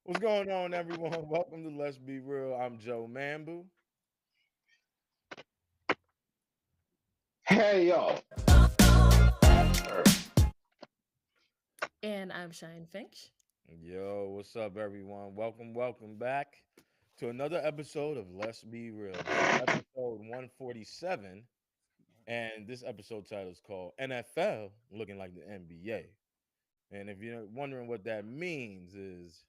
What's going on, everyone? Welcome to Let's Be Real. I'm Joe Mambu. Hey yo, And I'm Shine Finch. Yo, what's up, everyone? Welcome back to another episode of Let's Be Real. This is episode 147, and this episode title is called NFL Looking Like the NBA. And if you're wondering what that means, is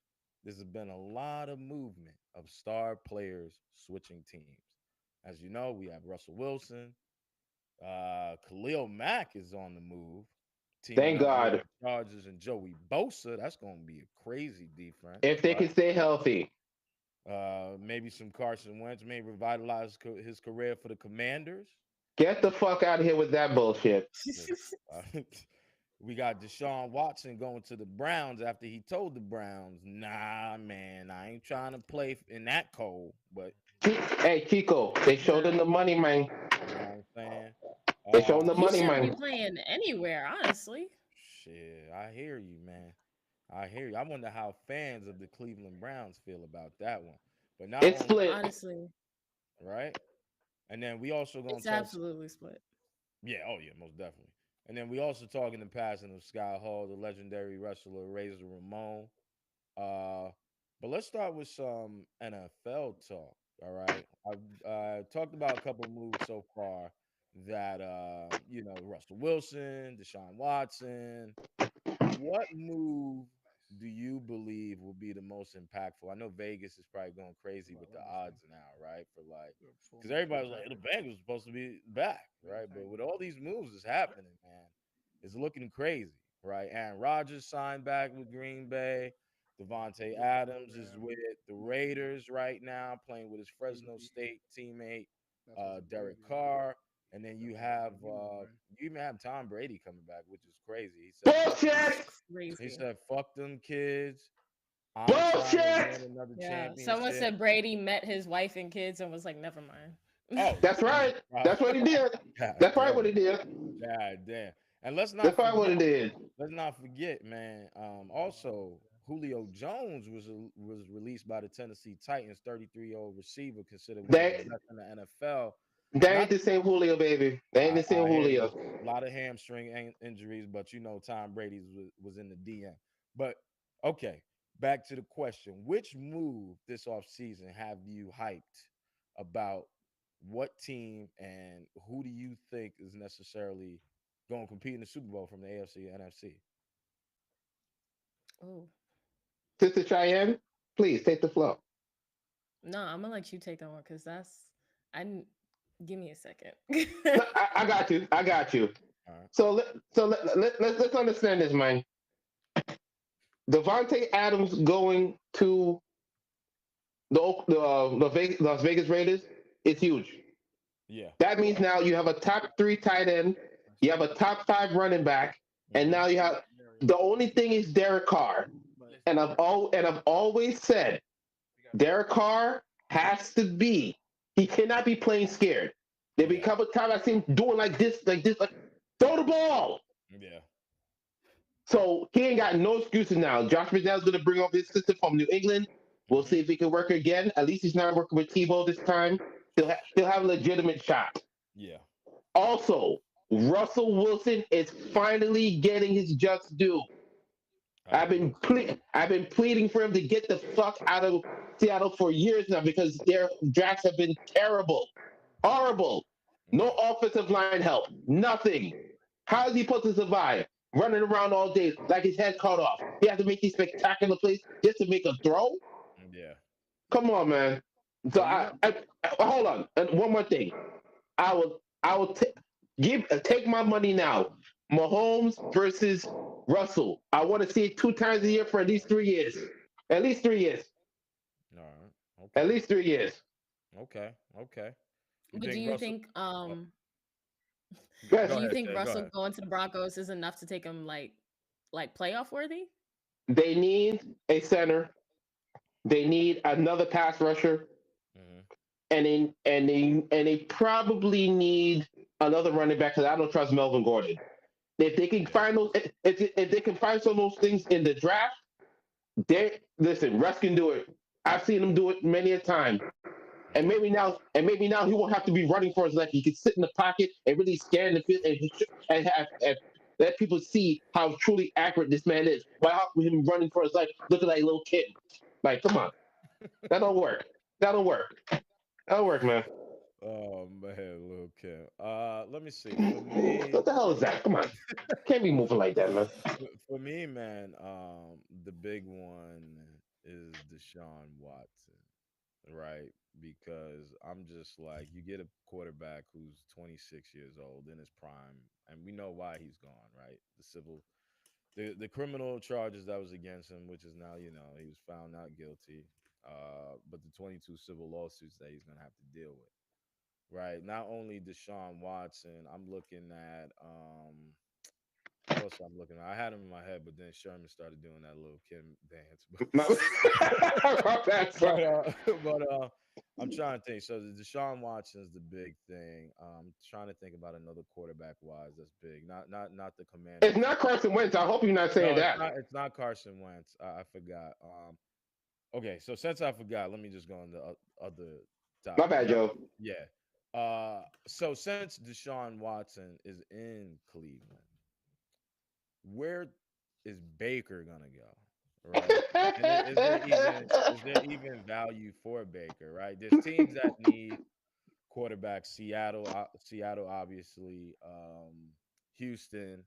there's been a lot of movement of star players switching teams. As you know, we have Russell Wilson. Khalil Mack is on the move, teaming thank up with God. the Chargers and Joey Bosa. That's going to be a crazy defense, If they right? can stay healthy, Maybe some Carson Wentz may revitalize his career for the Commanders. get the fuck out of here with that bullshit. Uh, we got Deshaun Watson going to the Browns after he told the Browns, "Nah, man, I ain't trying to play in that cold." But Hey Chico, they showed Nah, them the money, man. you know what I'm saying? They showed them the he money, shouldn't be man. playing anywhere, honestly. Shit, I hear you, man. I hear you. I wonder how fans of the Cleveland Browns feel about that one. But not It's only, split. Honestly, right? And then we also gonna it's talk. absolutely split. Yeah, oh yeah, most definitely. And then we also talk in the passing of Sky Hall, the legendary wrestler Razor Ramon. Uh, but let's start with some NFL talk. All right, I've talked about a couple moves so far that Russell Wilson, Deshaun Watson. What move do you believe will be the most impactful? I know Vegas is probably going crazy with the odds now, right? For like, because everybody's like, the Bengals are supposed to be back, right? But with all these moves that's happening, man, it's looking crazy, right? Aaron Rodgers signed back with Green Bay. Devontae Adams is with the Raiders right now, playing with his Fresno State teammate, Derek Carr. And then you even have Tom Brady coming back, which is crazy. He said, "Fuck them." Bullshit. He Crazy. said, "Fuck them kids. I'm trying to win Bullshit. another Yeah. Someone championship." said Brady met his wife and kids and was like, never mind. Oh, That's right. That's what he did. God That's right. What damn, he did. God damn. And let's That's not right. What forget. he did. Let's not forget, man. Also, Julio Jones was released by the Tennessee Titans. 33-year-old receiver, considered one of the They best in the NFL. they ain't Not the same Julio, baby. They ain't the same I hear you. Julio. A lot of hamstring injuries, but Tom Brady's was in the DM. But okay, back to the question: which move this offseason have you hyped about? What team and who do you think is necessarily going to compete in the Super Bowl from the AFC and NFC? Oh, Sister Cheyenne, please take the floor. no, I'm gonna let you take that one because I didn't. Give me a second. No, I got you. I got you. All right. Let's understand this, man. Devontae Adams going to the Las Vegas Raiders is huge. Yeah. That means now you have a top three tight end, you have a top five running back, and Hmm. now you have the only thing is Derek Carr. And I've always said Derek Carr has to be. He cannot be playing scared. There be a Yeah. couple times I seen him doing like this, like throw the ball. Yeah. So he ain't got no excuses now. Josh McDaniels going to bring up his sister from New England. We'll Hmm. see if he can work again. At least he's not working with Tebow this time. He'll have a legitimate shot. Yeah. Also, Russell Wilson is finally getting his just due. I agree. I've been pleading for him to get the fuck out of Seattle for years now because their drafts have been terrible, horrible. No Yeah. offensive line help, nothing. How is he supposed to survive? Running around all day like his head cut off. He has to make these spectacular plays just to make a throw. Yeah. Come on, man. So Well, you know. hold on. And one more thing. I will take my money now. Mahomes versus Russell. I want to see it two times a year for at least 3 years. At least 3 years. All right. At Okay. least 3 years. Okay. Okay. You But do think you Russell? think Uh, do go Yes, you ahead, think Jay. Go Russell ahead. going to the Broncos is enough to take him like playoff worthy? they need a center. They need another pass rusher, Hmm. and they probably need another running back because I don't trust Melvin Gordon. If they can Yeah. find those, if they can find some of those things in the draft, They listen. Russ can do it. I've seen him do it many a time. And Yeah. maybe now he won't have to be running for his life. He can sit in the pocket and really scan the field and let people see how truly accurate this man is. Without him running for his life, looking like a little kid. Like, come on, that don't work. That don't work. That'll work, man. Oh man, Lil Kim. Let me see. For me, What the hell is that? Come on, can't be moving like that, man. for me, man, the big one is Deshaun Watson, right? Because I'm just like, you get a quarterback who's 26 years old in his prime, and we know why he's gone, right? The criminal charges that was against him, which is now, he was found not guilty. But the 22 civil lawsuits that he's gonna have to deal with, right? Not only Deshaun Watson, I'm looking at who else I'm looking at? I had him in my head, but then Sherman started doing that little Kim dance. That's but right. uh, but I'm trying to think. So the Deshaun Watson's the big thing. I'm trying to think about another quarterback wise that's big. Not the It's Commanders. not Carson Wentz. I hope you're not saying No, it's that. not. It's not Carson Wentz. I forgot. Okay, so since I forgot, let me just go on the other My topic. bad, Joe. Yeah. So since Deshaun Watson is in Cleveland, where is Baker gonna go? Right? And is there even value for Baker? Right? There's teams that need quarterbacks. Seattle, obviously. Houston,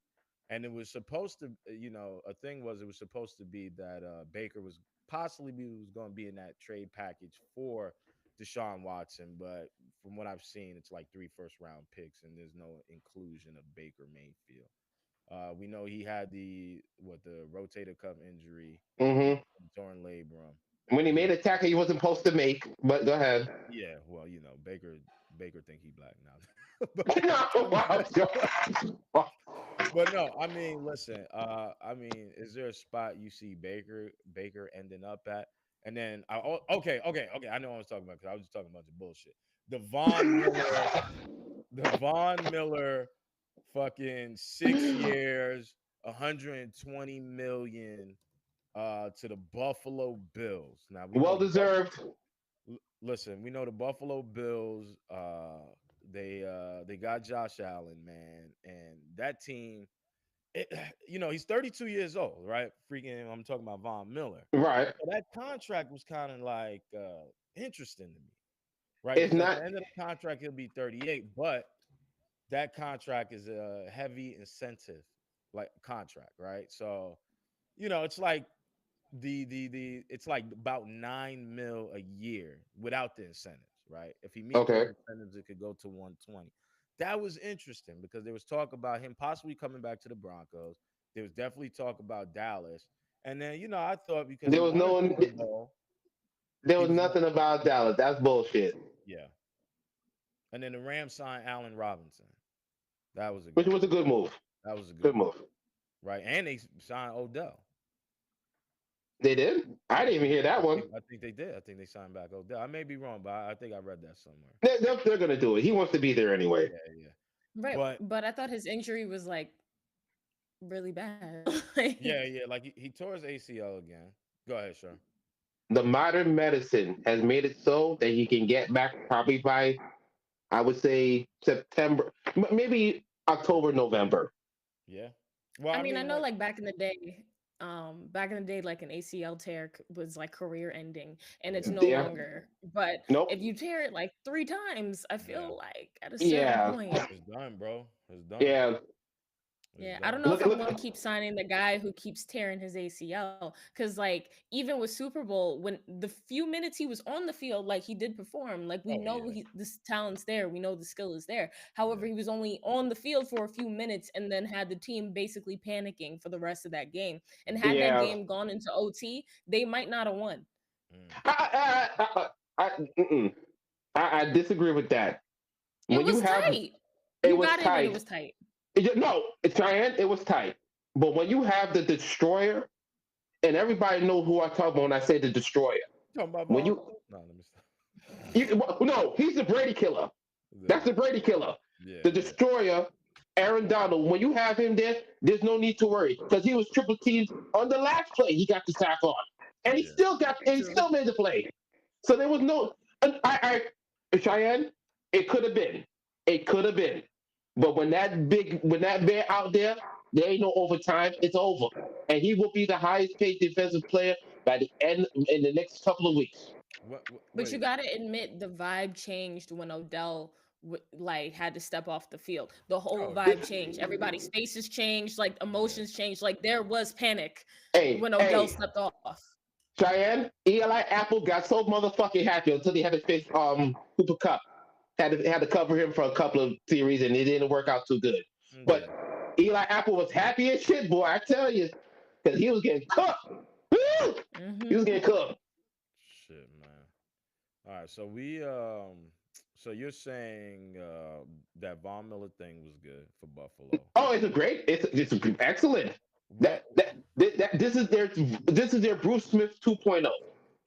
and it was supposed to. A thing was, it was supposed to be that Baker was going to be in that trade package for Deshaun Watson, but from what I've seen, it's like three first round picks, and there's no inclusion of Baker Mayfield. We know he had the rotator cuff injury and Hmm. torn labrum, When he and made a tackle he wasn't supposed to make, but go ahead. yeah, well, Baker think he black now, but No, wow, Joe. but no, I mean, listen, I mean, is there a spot you see Baker ending up at? And then, okay, I know what I was talking about because I was just talking about the bullshit. The Von Miller, the Von Miller, fucking 6 years, 120 million to the Buffalo Bills. Now we know Well the Buff. deserved. Listen, we know the Buffalo Bills. They got Josh Allen, man, and that team. It, he's 32 years old, right? Freaking, I'm talking about Von Miller. Right. So that contract was kind of like interesting to me, right? It's Because at the not end of the contract, he'll be 38, but that contract is a heavy incentive like contract, right? So, it's like the it's like about 9 mil a year without the incentives, right? If he meet those okay. incentives, it could go to 120. That was interesting because there was talk about him possibly coming back to the Broncos. There was definitely talk about Dallas. And then, I thought because he There was won a no Super Bowl, there he was was going to, nothing about Dallas. That's bullshit. yeah. And then the Rams signed Allen Robinson. That was a Which good was a move. good move. That was a good Good move, move. right? And they signed Odell. They did? I didn't even hear I that one. think I think they did. I think they signed back Odell. I may be wrong, but I think I read that somewhere. They're gonna do it. He wants to be there anyway. Yeah, yeah. Right, But but I thought his injury was like really bad. Like, yeah, yeah, like he tore his ACL again. Go ahead, sure. The modern medicine has made it so that he can get back probably by, I would say, September, maybe October, November. Yeah. Well, I I mean, I mean, know like, like back in the day, like an ACL tear was like career ending, and it's yeah, no Yeah. longer. But if Nope. you tear it like three times, I yeah. feel like at a certain Yeah. point, It's done, bro. It's done. Yeah. It's yeah, I don't done. know Look if at I'm look. going to keep signing the guy who keeps tearing his ACL. Because, like, even with Super Bowl, when the few minutes he was on the field, like, he did perform. Like, we Oh know yeah, this talent's there. We know the skill is there. However, yeah. he was only on the field for a few minutes and then had the team basically panicking for the rest of that game. And Mm, had that Yeah. game gone into OT, they might not have won. mm. Mm-mm. I disagree with that. It When you was have tight. it You was got to admit it tight. was tight. No, Cheyenne, it was tight. But when you have the destroyer, and everybody know who I talk about when I say the destroyer. Talking about When Von you, Miller? No, let me stop. no, he's the Brady killer. That's Yeah, the Brady killer. yeah, The yeah. destroyer, Aaron Donald. When you have him there, there's no need to worry because he was triple teamed on the last play. He got the sack on. and Yeah. he True. still made the play. So there was no. Cheyenne, it could have been, it could have been, but when that bear out there, there ain't no overtime. It's over, and he will be the highest paid defensive player by the end in the next couple of weeks. But you Wait. gotta admit the vibe changed when Odell like had to step off the field. The whole Oh, vibe changed. Everybody's faces changed. Like yeah. emotions changed. Like there was panic Hey, when Odell hey, stepped off. Cheyenne, Eli Apple got so motherfucking happy until he had to face Cooper Cup. Had to cover him for a couple of series, and it didn't work out too good. But Yeah. Eli Apple was happy as shit, boy. I tell you, because he was getting cooked. Woo! He was Hmm. getting cooked. Shit, man. All right. So so you're saying that Von Miller thing was good for Buffalo. Oh, it's excellent. What? This is their Bruce Smith 2.0.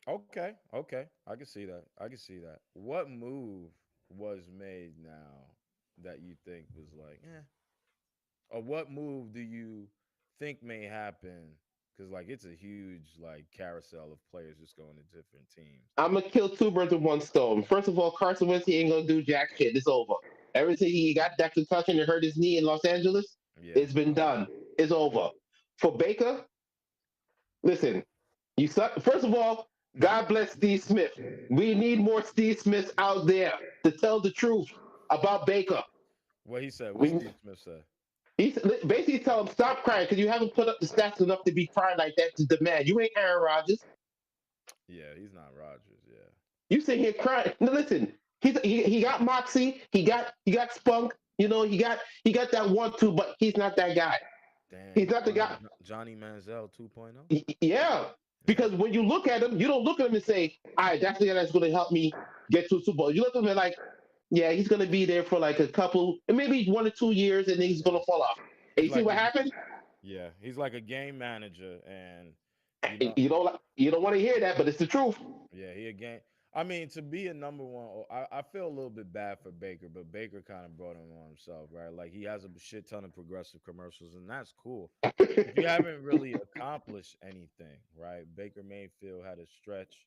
Okay. Okay. I can see that. I can see that. What move was made now that you think was like, or what move do you think may happen? Because like it's a huge like carousel of players just going to different teams. I'm gonna kill two birds with one stone. First of all, Carson Wentz he ain't gonna do jack shit. It's over. Everything he got that concussion and hurt his knee in Los Angeles, Yeah. it's been done. It's over. For Baker, listen, you suck. First of all, God bless Steve Smith. We need more Steve Smiths out there to tell the truth about Baker. What he said? What We Steve Smith said? He's basically tell him stop crying because you haven't put up the stats enough to be crying like that to demand. You ain't Aaron Rodgers. Yeah, he's not Rogers. Yeah. You sit here crying. No, listen. He got moxie. He got spunk. You know he got that one two, but he's not that guy. Damn, He's you not the calling guy. him Johnny Manziel 2.0? Yeah, Yeah. because when you look at him, you don't look at him and say, "All right, that's the guy that's going to help me get to a Super Bowl." You look at him and like, "Yeah, he's going to be there for like a couple, maybe 1 or 2 years, and then he's going to fall off." And He's you see like what a happened? yeah, he's like a game manager, and you know, You don't want to hear that, but it's the truth. yeah, he a game. I mean, to be a number one, I feel a little bit bad for Baker, but Baker kind of brought him on himself, right? Like he has a shit ton of progressive commercials, and that's cool. If you haven't really accomplished anything, right? Baker Mayfield had a stretch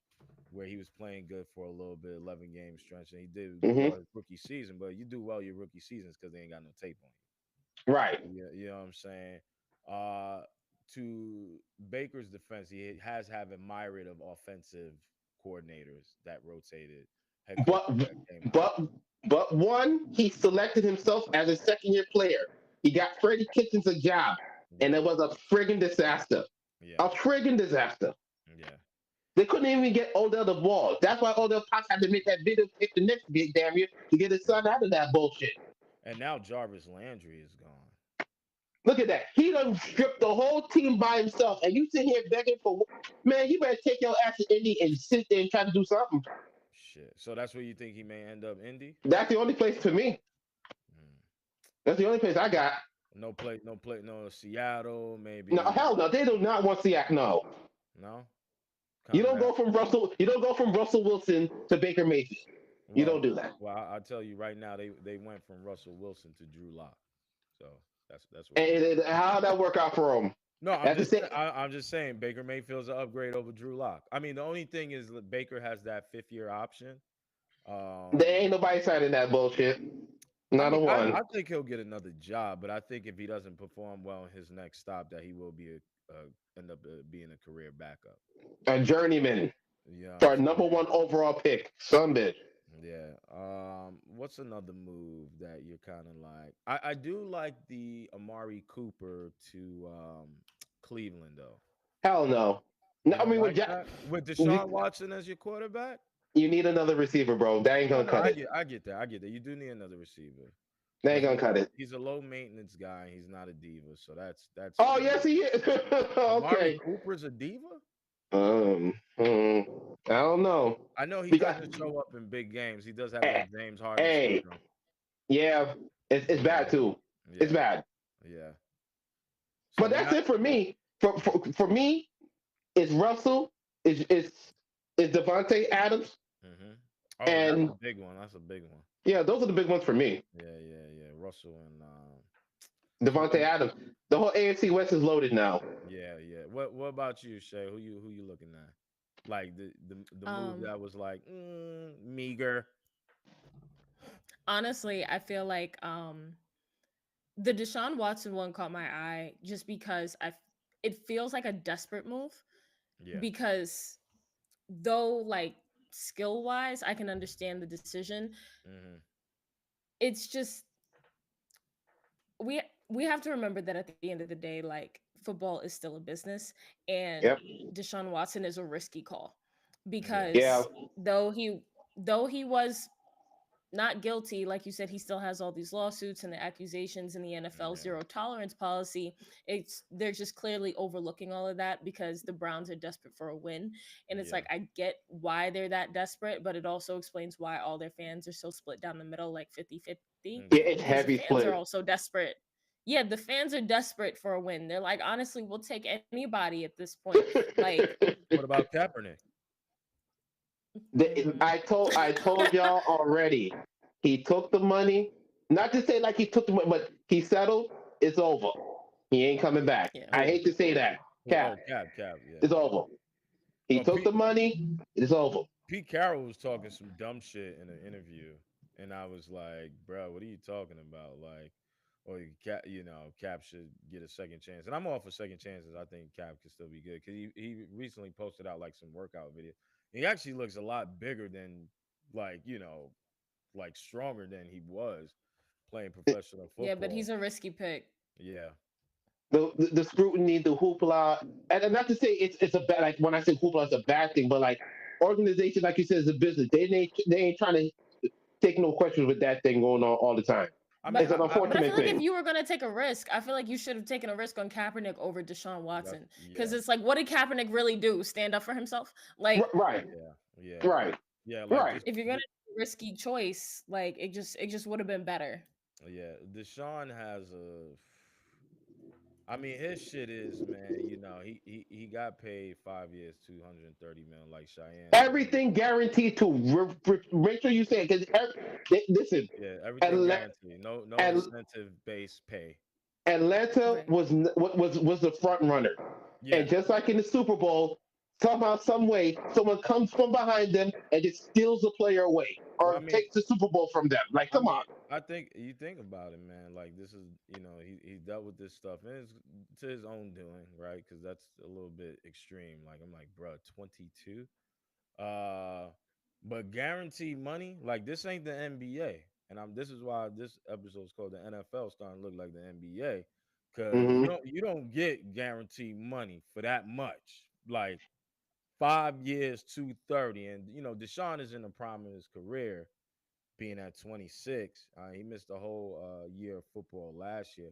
where he was playing good for a little bit, 11 game stretch, and he did well Hmm. his rookie season. But you do well your rookie seasons because they ain't got no tape on Right. you. Yeah, you know what I'm saying. Uh, to Baker's defense, he has have a myriad of offensive coordinators that rotated, head But coaches that came out. but but one, he selected himself as a second year player. He got Freddie Kitchens a job, and Yeah, it was a friggin' disaster. yeah, A friggin' disaster. yeah. They couldn't even get Odell the ball. That's why Odell Potts had to make that video pick the next big damn year to get his Yeah. son out of that bullshit. And now Jarvis Landry is gone. Look at that. He done stripped the whole team by himself, and you sit here begging for man. You better take your ass to Indy and sit there and try to do something. Shit. So that's where you think he may end up, Indy? That's the only place to me. Hmm. That's the only place I got. No Seattle, No, maybe. hell no, they do not want Seattle. No, No, you kind of don't that. go from Russell. You don't go from Russell Wilson to Baker Mayfield. You don't Well, do that. I tell you right now, they went from Russell Wilson to Drew Lock. So that's what it is. And how that work out for them? No, That's the same. I'm just saying Baker Mayfield's an upgrade over Drew Lock. I mean, the only thing is that Baker has that 5th year option. There Um, ain't nobody signing that bullshit. I Not a mean, I one. think he'll get another job, but I think if he doesn't perform well in his next stop, that he will be end up being a career backup. A journeyman You know what I'm for a number saying? one overall pick. Some bitch. Yeah. What's another move that you're kind of like? I do like the Amari Cooper to Cleveland though. Hell no. No, You I don't mean with like Jack, that with you Deshaun Watson as your quarterback? need another receiver, bro. That ain't No, gonna no, cut it. I get that. I get that. You do need another receiver, That but ain't gonna cut it. he's a low maintenance guy. He's not a diva, so that's Oh cool. yes, he is. Amari Okay. Cooper's a diva. I don't know I know he because doesn't show up in big games. He does have eh, that James Harden hey, syndrome. yeah, it's bad Yeah, too. It's yeah, bad. yeah. So But when that's I it for me. For me, it's Russell, is Devontae Adams, hmm oh, that's a and big one. That's a big one. yeah, those are the big ones for me. Yeah, yeah, yeah. Russell and so Devontae Adams. The whole AFC West is loaded now. yeah, yeah. What about you, Shay? Who you looking at? Like the move Um, that was like meager. Honestly, I feel like the Deshaun Watson one caught my eye just because it feels like a desperate move Yeah. because though like skill wise I can understand the decision, Hmm. it's just we we have to remember that at the end of the day, like football is still a business, and Yep. Deshaun Watson is a risky call Yeah. Yeah. because though he was not guilty, like you said, he still has all these lawsuits and the accusations in the NFL Yeah. zero tolerance policy. They're just clearly overlooking all of that because the Browns are desperate for a win. And it's Yeah. like I get why they're that desperate, but it also explains why all their fans are so split down the middle, like 50-50, Yeah, Yeah. it's because the heavy fans are split. also desperate. Yeah, the fans are desperate for a win. They're like, honestly, we'll take anybody at this point. Like, What about Kaepernick? mm, I told y'all already. He took the money. Not to say like he took the money, but he settled. It's over. He ain't coming back. yeah. I Who? hate to say that. Who? Cap. Oh, Cap. Yeah. It's over. He Well, took the money. It's over. Pete Carroll was talking some dumb shit in an interview, and I was like, "Bro, what are you talking about?" Like, or Cap should get a second chance, and I'm all for second chances. I think Cap could still be good because he recently posted out like some workout video. He actually looks a lot bigger than like like stronger than he was playing professional Yeah, but football. he's a risky pick. Yeah, The scrutiny, the hoopla, and not to say it's a bad, like when I say hoopla, it's a bad thing, but like organization, like you said, is a business. They ain't trying to take no questions with that thing going on all the time. I mean, But It's an but I feel unfortunate like if thing. you were gonna take a risk, I feel like you should have taken a risk on Kaepernick over Deshaun that's Watson. Because yeah, it's like, what did Kaepernick really do? Stand up for himself? Like, Right, yeah, yeah, right, yeah. Like right. this, if you're gonna take a risky choice, like it just would have been better. yeah. Deshaun has a I mean, his shit is man. He got paid 5 years, 230 million, like Cheyenne said. Everything guaranteed to make sure you say it because listen, Yeah, everything Atla- guaranteed. No At- incentive based pay. Atlanta Right. was the front runner, Yeah, and just like in the Super Bowl, somehow, some way, someone comes from behind them and just steals the player away well, or takes the Super Bowl from them. Like, I come mean, on. I think you think about it, man. Like this is, he dealt with this stuff, and it's to his own doing, right? Because that's a little bit extreme. Like I'm like, bro, 22. Uh, but guaranteed money, like this ain't the NBA, and this is why this episode is called the NFL starting to look like the NBA, because Hmm. you don't get guaranteed money for that much, like 5 years, 230, and Deshaun is in the prime of his career, being at 26. He missed the whole year of football last year,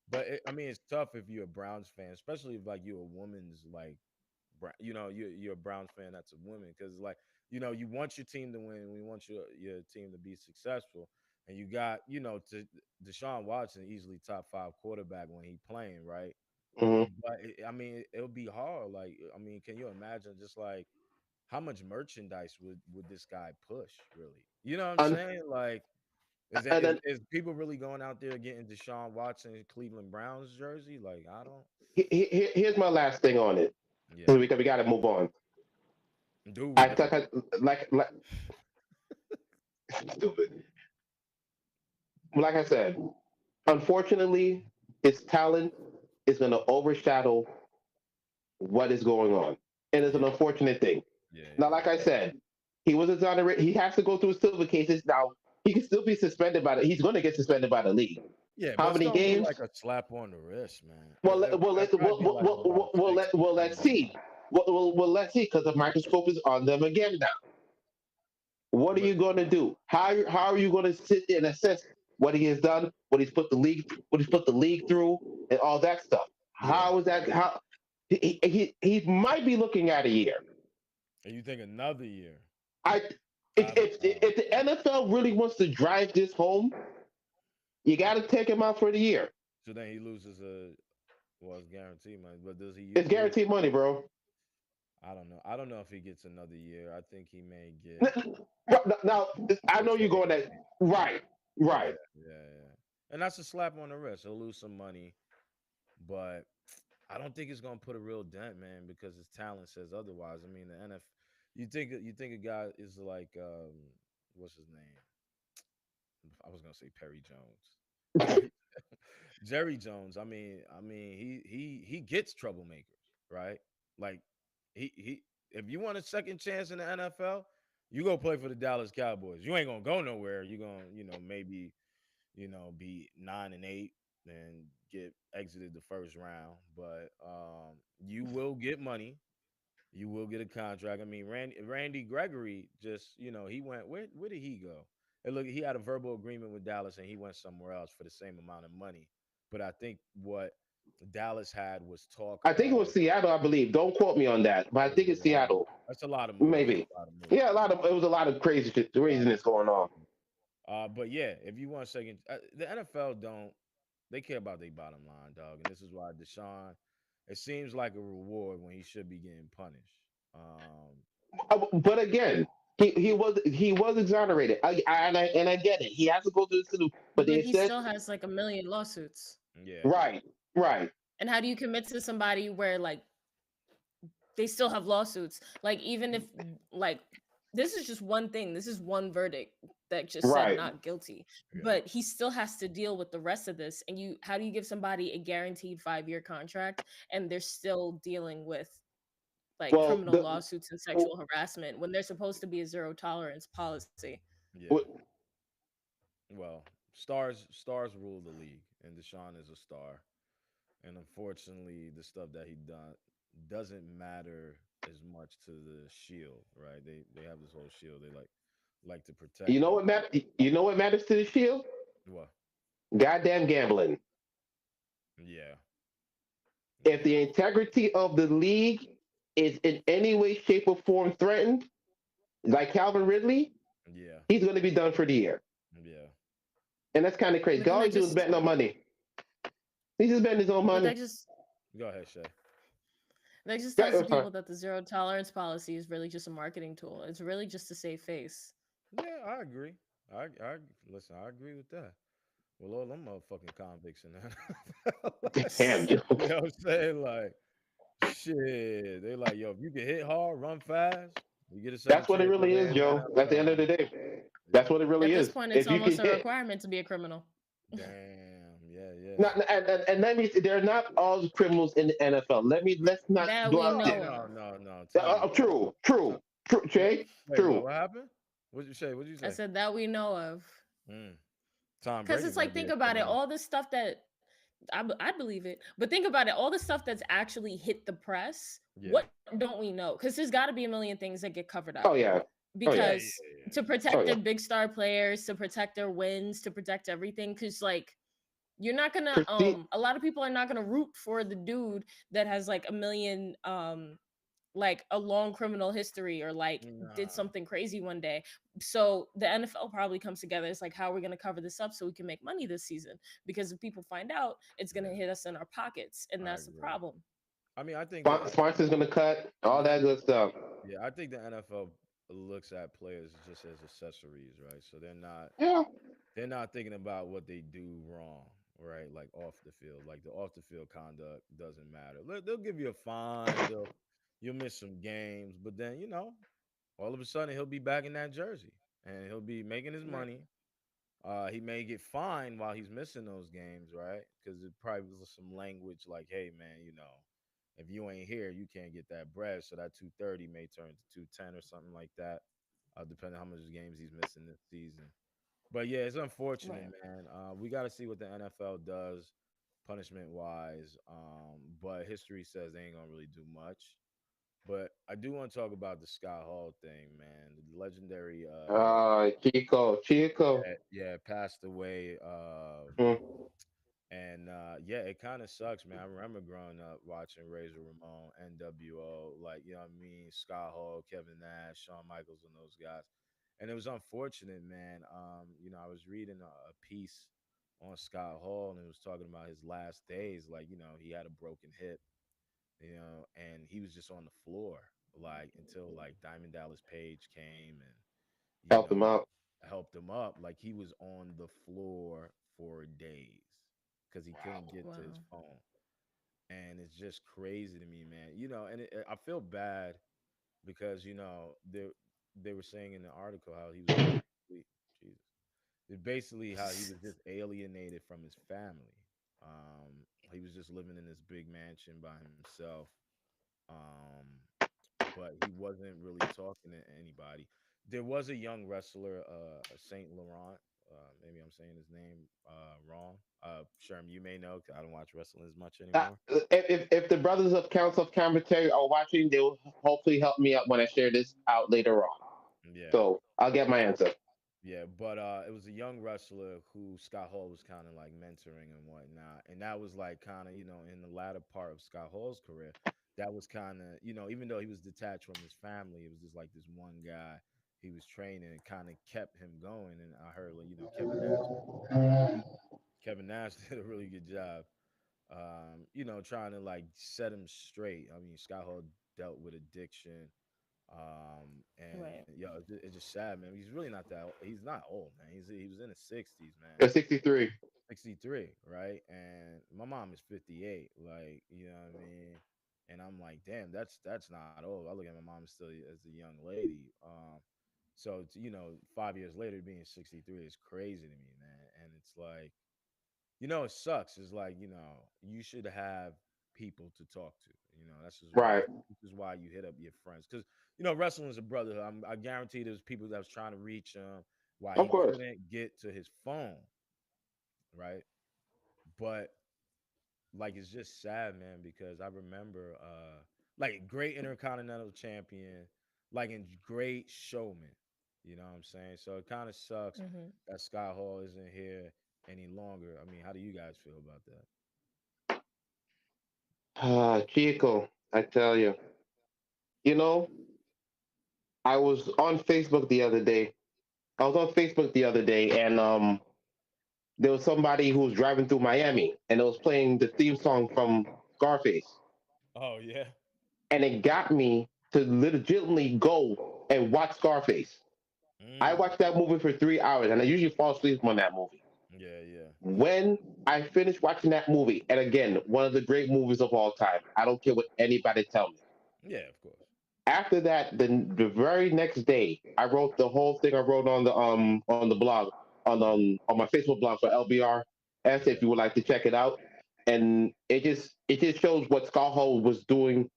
but I mean it's tough if you're a Browns fan, especially if like you're a woman's like you're a Browns fan that's a woman because like you want your team to win, we want your team to be successful, and you got to Deshaun Watson, easily top five quarterback when he playing, right? Hmm. But I mean it'll be hard. Like I mean, can you imagine just like how much merchandise would this guy push really? You know what I'm And, saying? Like is that and is, then is people really going out there getting Deshaun Watson Cleveland Browns jersey? Like I don't. here's my last thing on it. Yeah, We got to move on. dude. I thought like stupid. Like I said, unfortunately, his talent is going to overshadow what is going on, and it's an Yeah, unfortunate thing. yeah, Now, yeah. like I said, he was exonerated. He has to go through silver cases. Now, he can still be suspended by the. He's going to get suspended by the league. Yeah, but How it's many gonna be games? like a slap on the wrist, man. Well, It, let, it, well, it'll let, probably be like about six to let's 10 games. see. Let's see, because the microscope is on them again now. What are But you going to do? How are you going to sit there and assess what he has done, what he's put the league through, and all that stuff? yeah, How is that? How he might be looking at a year. and you think another year? I if the NFL really wants to drive this home, you got to take him out for the year. So then he loses it's guaranteed money. But does he It's usually? guaranteed money, bro. I don't know. I don't know if he gets another year. I think he may get Now, I a know you're trade. going that right, Yeah, right. yeah, yeah. And that's a slap on the wrist. He'll lose some money, but I don't think it's gonna put a real dent, man, because his talent says otherwise. I mean, the NFL. You think a guy is like what's his name? I was gonna say Perry Jones, Jerry Jerry Jones. I mean, he gets troublemakers, right? Like he if you want a second chance in the NFL, you go play for the Dallas Cowboys. You ain't gonna go nowhere. You gonna maybe be 9-8 and get exited the first round, but you will get money. You will get a contract. I mean, Randy Gregory just, he went where did he go? And look, he had a verbal agreement with Dallas and he went somewhere else for the same amount of money. But I think what Dallas had was talk I think it was of Seattle, I believe. Don't quote me on that, but I was think it it's a lot of Seattle. that's a lot of moving. Maybe. It's a lot of moving. Yeah, it was a lot of crazy shit, A lot of craziness going on. moving. But yeah, if you want a second, the NFL don't they care about their bottom line, dog, and this is why Deshaun. It seems like a reward when he should be getting punished. But again, he was exonerated. And I get it. He has to go to the saloon. But But they he said still has like a million lawsuits. Yeah, right, right, And how do you commit to somebody where like they still have lawsuits? Like even if like this is just one thing, this is one verdict that just said right. not guilty, yeah, but he still has to deal with the rest of this. And you, how do you give somebody a guaranteed 5-year contract and they're still dealing with like Well, criminal lawsuits and sexual harassment when they're supposed to be a zero tolerance policy? yeah. Well, stars rule the league, and Deshaun is a star. And unfortunately, the stuff that he done doesn't matter as much to the Shield, right? They have this whole Shield. They like to you protect know it. what matters? You know what matters to the Shield? What? Goddamn gambling. Yeah, If yeah, the integrity of the league is in any way, shape, or form threatened, like Calvin Ridley, yeah, he's going to be done for the year. yeah. And that's kind of crazy. But then All he do is betting on money. He's just betting his own but money. Go ahead, Shay. that just Yeah, tells the I'm sorry. people that the zero tolerance policy is really just a marketing tool. It's really just to save face. Yeah, I agree. I listen. I agree with that. Well, all them motherfucking convicts in that. Damn, Joe. You know what I'm saying? Like, shit. They like, yo, if you can hit hard, run fast, you get a second That's what it chance really over is, there in the Joe. At the NFL, end of the man. day, that's Yeah. what it really At this is. point, it's If you can almost a hit, requirement to be a criminal. Damn. Yeah, yeah. not, and let me. They're not all criminals in the NFL. Let's not That go we out know there. No, of. no, no. Time out. True, Time. true, true, Jay. Wait, True. what happened? What'd you say? What'd you I say? said that we know of. Mm. Tom Because Brady it's might like, be think a about it, criminal. all this stuff that I believe it, but think about it, all the stuff that's actually hit the press, Yeah. what don't we know? Because there's got to be a million things that get covered up. Oh yeah. Oh Yeah, yeah. Because yeah, yeah. to Oh protect yeah. their big star players, to protect their wins, to protect everything, because like you're not gonna Christine. a lot of people are not gonna root for the dude that has like a million like a long criminal history or like did Nah. something crazy one day. So the NFL probably comes together. It's like, how are we going to cover this up so we can make money this season? Because if people find out, it's going to Yeah, hit us in our pockets, and I that's the agree. problem. I mean, I think the Sponsor's gonna cut all the that good stuff. yeah, I think the NFL looks at players just as accessories, right? So Yeah. they're not thinking about what they do wrong, right? Like off the field, like the off the field conduct doesn't matter. They'll give you a fine, you'll miss some games, but then all of a sudden he'll be back in that jersey and he'll be making his Right. money. He may get fined while he's missing those games, right? Because it probably was some language like, "Hey, man, if you ain't here, you can't get that bread." So that 230 may turn to 210 or something like that, depending on how much games he's missing this season. But yeah, it's unfortunate, Right. man. We got to see what the NFL does punishment wise. But history says they ain't gonna really do much. But I do want to talk about the Scott Hall thing, man. The legendary, Chico. yeah, passed away. Mm. Yeah, it kind of sucks, man. I remember growing up watching Razor Ramon, NWO, like you know what I mean, Scott Hall, Kevin Nash, Shawn Michaels, and those guys. And it was unfortunate, man. I was reading a piece on Scott Hall, and it was talking about his last days. Like, he had a broken hip, and he was just on the floor, like until like Diamond Dallas Page came and you Help know them out. helped him up. Like he was on the floor for days because he couldn't get to his Wow. phone. and it's just crazy to me, man. And I feel bad because they were saying in the article how he was basically Jesus, basically how he was just alienated from his family. He was just living in this big mansion by himself. Um, but he wasn't really talking to anybody. There was a young wrestler, Saint Laurent. Maybe I'm saying his name wrong. Sherm, you may know 'cause I don't watch wrestling as much anymore. If the brothers of Council of Commentary are watching, they will hopefully help me out when I share this out later on. Yeah, So I'll get my answer. yeah, but it was a young wrestler who Scott Hall was kind of like mentoring and whatnot, and that was like kind of in the latter part of Scott Hall's career, that was kind of even though he was detached from his family, it was just like this one guy he was training and kind of kept him going. And I heard like Kevin Nash did a really good job, trying to like set him straight. I mean, Scott Hall dealt with addiction, and Right. it's just sad, man. He's really not that. He's not old, man. He was in his 60s, man. 63. 63, right? And my mom is 58. Like, you know what I mean? And I'm like, damn, that's not old. I look at my mom still as a young lady. So 5 years later being 63 is crazy to me, man. And it's like, it sucks. It's like, you should have people to talk to. Right. This is why you hit up your friends. Because, wrestling is a brotherhood. I guarantee there's people that was trying to reach him why Of he course. couldn't get to his phone, right? But like it's just sad, man, because I remember like great intercontinental champion, like in great showman. You know what I'm saying? So it kind of sucks Hmm. that Scott Hall isn't here any longer. I mean, how do you guys feel about that? Chico, I tell you, you know, I was on Facebook the other day. I was on Facebook the other day, and there was somebody who was driving through Miami, and it was playing the theme song from Scarface, Oh yeah. and it got me to legitimately go and watch Scarface. I Mm. watched that movie for 3 hours, and I usually fall asleep on that movie. Yeah, yeah. When I finished watching that movie, and again, one of the great movies of all time, I don't care what anybody tell me. Yeah, of course. After that, the very next day, I wrote the whole thing I wrote on the blog on my Facebook blog for LBRS Yeah. if you would like to check it out. And it just shows what Scott Hall was doing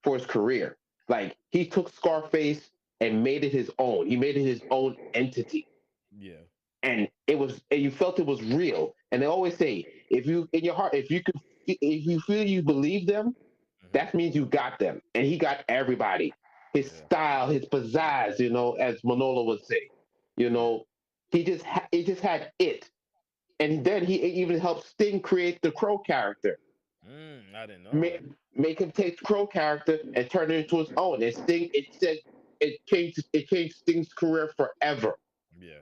for his career. Like he took Scarface and made it his own. He made it his own entity, Yeah. and you felt it was real. And they always say, if you in your heart, if you feel you believe them, Hmm. that means you got them. And he got everybody. His Yeah. style, his pizzazz, as Manolo would say. You Yeah. know, he just had it. And then he even helped Sting create the Crow character. I didn't know Make, that. make him take the Crow character and turn it into his own. And Sting, it changed Sting's career forever. Yeah.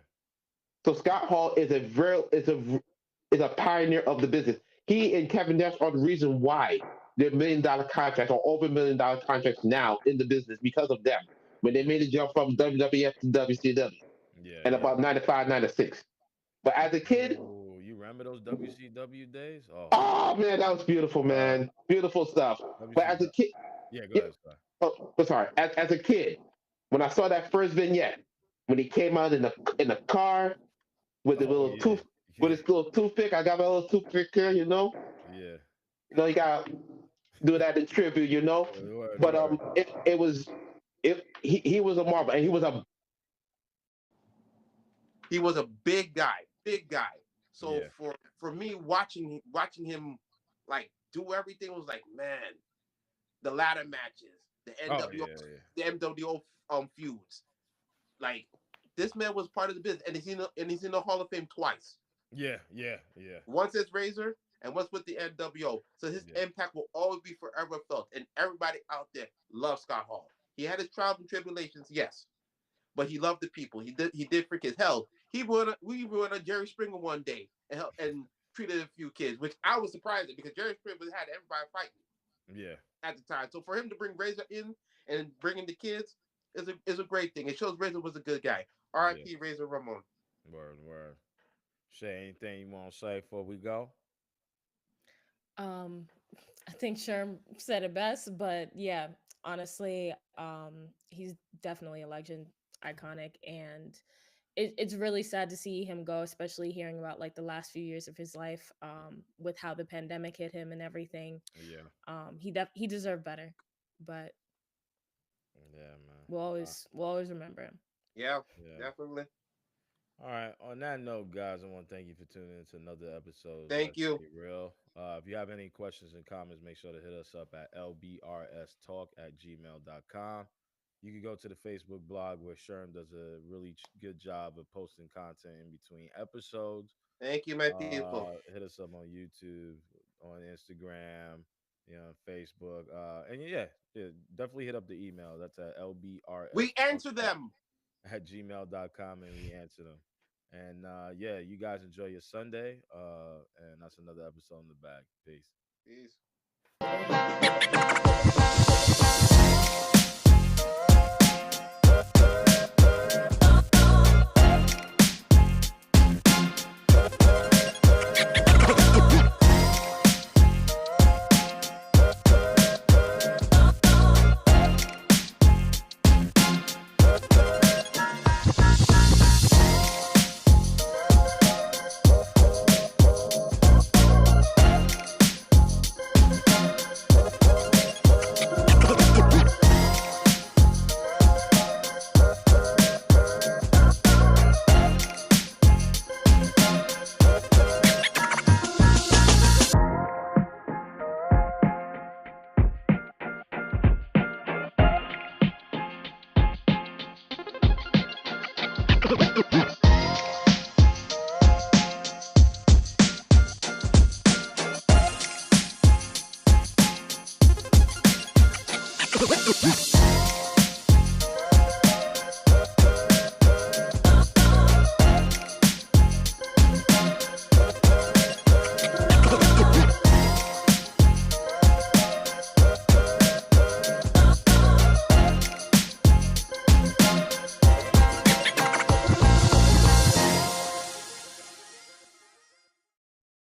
So Scott Hall is a pioneer of the business. He and Kevin Nash are the reason why they're $1 million contracts or over $1 million contracts now in the business because of them. When they Yeah. made the jump from WWF to WCW Yeah. in Yeah. about 95, 96. But as a kid, Oh, you remember those WCW days? Oh my oh man, that was beautiful, God. man. Beautiful stuff. But as a WCW. kid, Yeah, go yeah, ahead, sorry. sorry, as a kid, when I saw that first vignette, when he came out in the car with the Oh little yeah. tooth with Yeah. his little toothpick. I got my little toothpick here, Yeah. You got do that in tribute. Word, But word. he was a marvel, and he was a big guy, big guy. So Yeah. for me watching him like do everything was like, man, the ladder matches, the Oh NWO, yeah, yeah. the MWO feuds, like this man was part of the business, and he's in the Hall of Fame twice. Yeah, yeah, yeah, Once as Razor and once with the NWO. So his yeah, impact will always be forever felt. And everybody out there loves Scott Hall. He had his trials and tribulations, yes, but he loved the people. He did freak his hell. We went on Jerry Springer one day and treated a few kids, which I was surprised at because Jerry Springer had everybody fighting yeah, at the time. So for him to bring Razor in and bring in the kids is a great thing. It shows Razor was a good guy. yeah. R.I.P. Razor Ramon. Word, word. Say anything you want to say before we go? Um, I think Sherm said it best, but yeah, honestly, he's definitely a legend, iconic, and it's really sad to see him go, especially hearing about like the last few years of his life, with how the pandemic hit him and everything. Yeah, He deserved better, but yeah, man. we'll always remember him. Yeah, Yeah. definitely. All right. On that note, guys, I want to thank you for tuning in to another episode of Thank Let's you. Stay Real. If you have any questions and comments, make sure to hit us up at lbrstalk@gmail.com. You can go to the Facebook blog where Sherm does a really good job of posting content in between episodes. Thank you, my people. Hit us up on YouTube, on Instagram, Facebook. And yeah, definitely hit up the email. That's at We lbrstalk answer them. at gmail.com and we answer them. And yeah, you guys enjoy your Sunday. And that's another episode in the bag. Peace. Peace. What the